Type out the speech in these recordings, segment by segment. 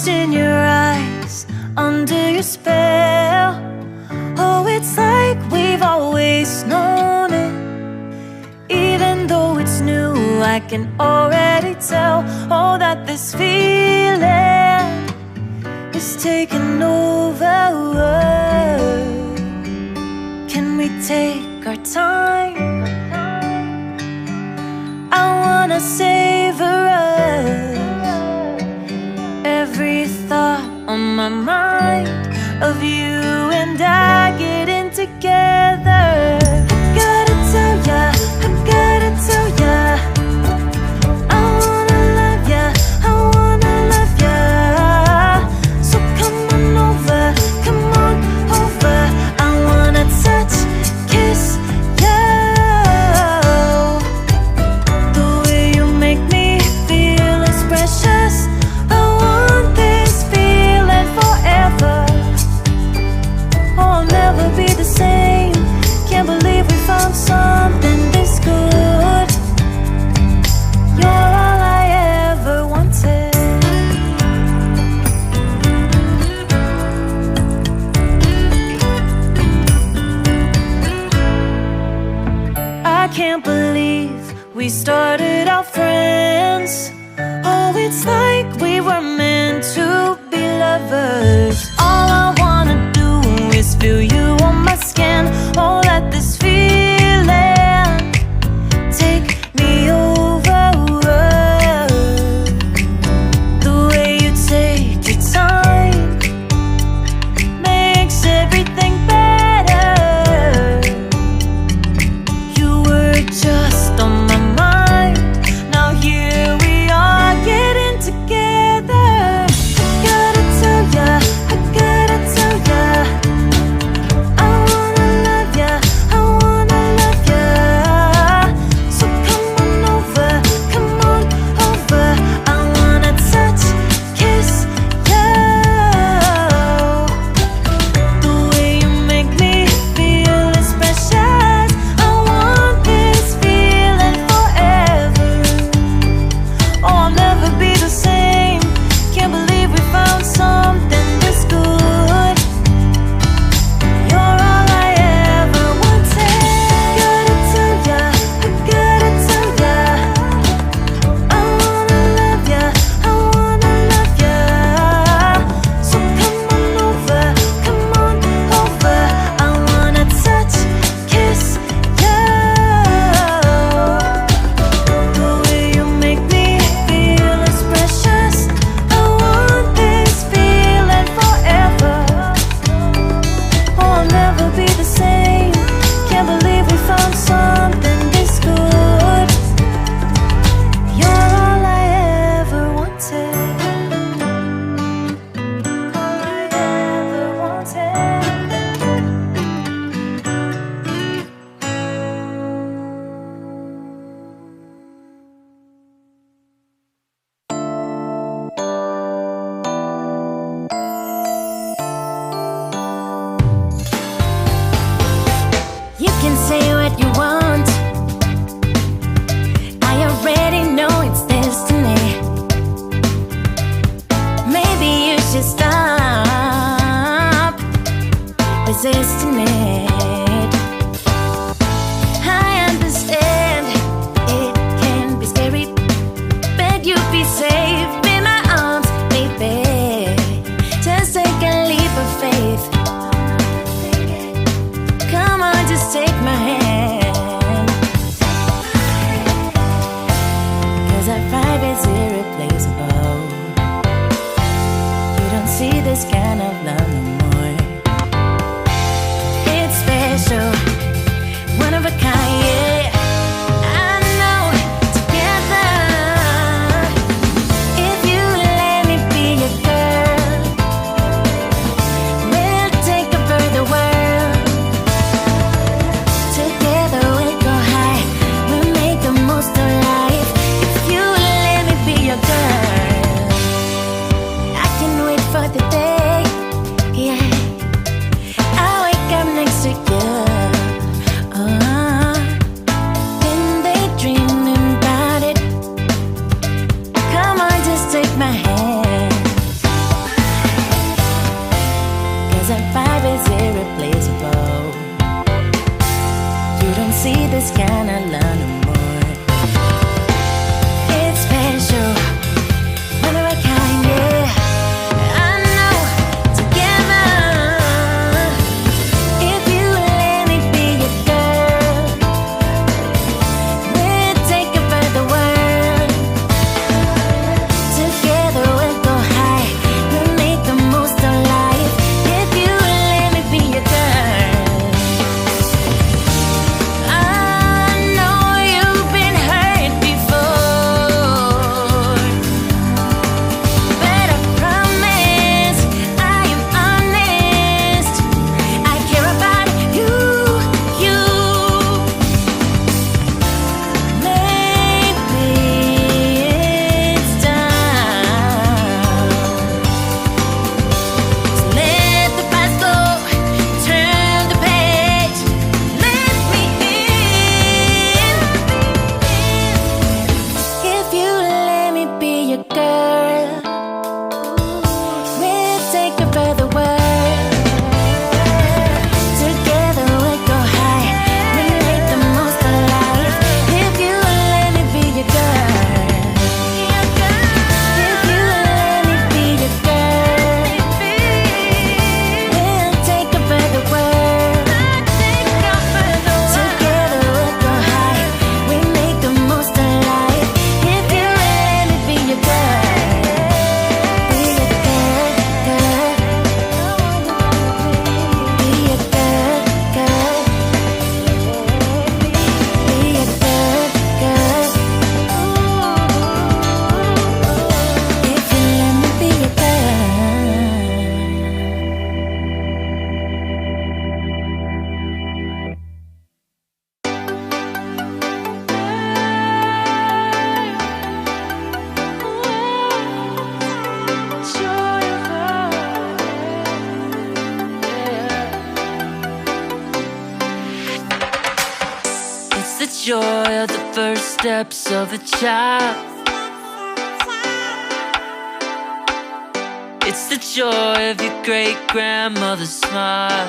lost in your eyes, under your spell. Oh, it's like we've always known it. Even though it's new, I can already tell. Oh, that this feeling is taking over. Can we take our time? I wanna savor us. Every thought on my mind of you and I getting together. Gotta tell ya, I gotta tell ya, I wanna love ya, I wanna love ya. So come on over, come on over. I wanna touch, kiss ya. The way you make me feel is precious. I want this feeling forever. Oh, I'll never be the same. Can't believe we found something this good. You're all I ever wanted. I can't believe we started out friends. Oh, it's like we were meant to be lovers. All I wanna do is feel you on my skin. Oh, let this feeling take me over. The way you take your time makes everything better. You were just on my mind. Now here we are getting together. I gotta tell ya, I gotta tell ya, I wanna love ya, I wanna love ya. So come on over, come on over. I wanna touch, kiss ya. The way you make me feel is precious. I want this feeling forever. Oh, I'll never be the same. Can't believe we found something this good. You're all I ever wanted. Gotta tell ya, I gotta tell ya, I wanna love ya, I wanna love ya. So come on over, come on over. I wanna touch, kiss ya. The way you make me feel is precious. I want this feeling forever. Oh, I'll never be the same. Can't believe we found something this good. You're all I ever wanted. All I ever wanted. You can say what you want. I already know it's destiny. Maybe you should stop resisting it. I understand it can be scary, but you'll be safe in my arms, baby. Just take a leap of faith. Come on, just take my hand. 'Cause our vibe is irreplaceable. You don't see this kind of love no more. It's present vibe is irreplaceable. You don't see this kind of love no more. It's special, one of a kind, yeah. I know, together. If you let me be your girl, we'll take it for the world. Together we'll go high, we'll make the most of life. If you let me be your girl. I know you've been hurt before, but I promise I am honest. I care about you. Maybe it's time. So let the past go, turn the page, let me in. If you let me be your girl, we'll take it for the world. Together we'll go high, we'll make the most of life. If you let me be your girl, if you let me be your girl, we'll take it for the world. Together we'll go high, we'll make the most of life. If you let me be your girl, be your girl, girl. Be your girl, girl. Be your girl, girl. If you let me be your It's the joy of the first steps of a child. It's the joy of your great grandmother's smile.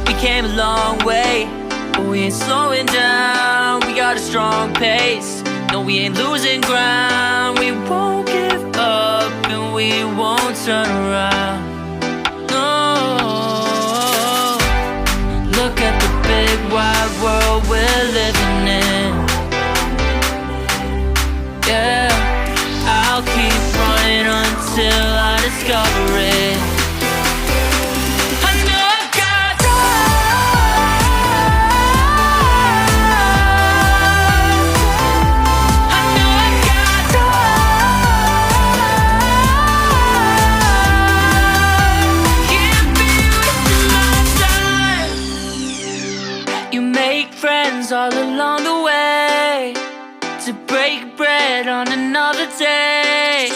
We came a long way, but we ain't slowing down. We got a strong pace, no, we ain't losing ground. We won't give up and we won't turn around. No, look at the big wide world we're living in. Yeah, I'll keep running until I discover it. I know I've got I know I've got can't be wasting my time. You make friends all along the way, to break bread on another day.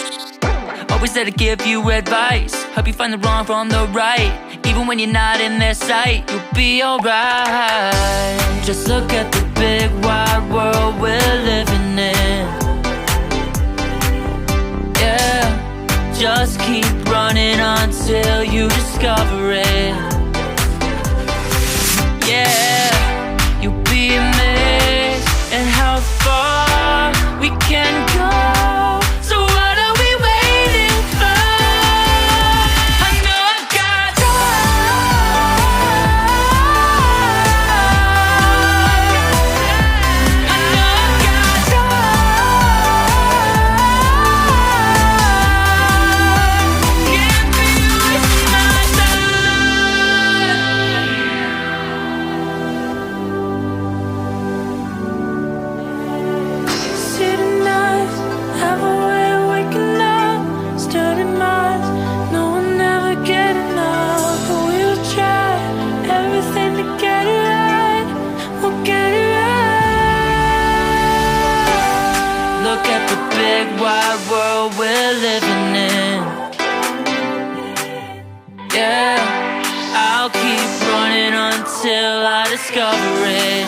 Always there to give you advice, help you find the wrong from the right. Even when you're not in their sight, you'll be alright. Just look at the big wide world we're living in. Yeah, just keep running until you discover it. Yeah, you'll be amazed at how far we can go. So what are we waiting for? I know I've got I know I've got can't be wasting my time. City nights have a way of waking up, starting minds, no one ever get enough. But we'll try everything to get it right. We'll get it right. Look at the big wide world we're living in. Yeah, I'll keep running until I discover it.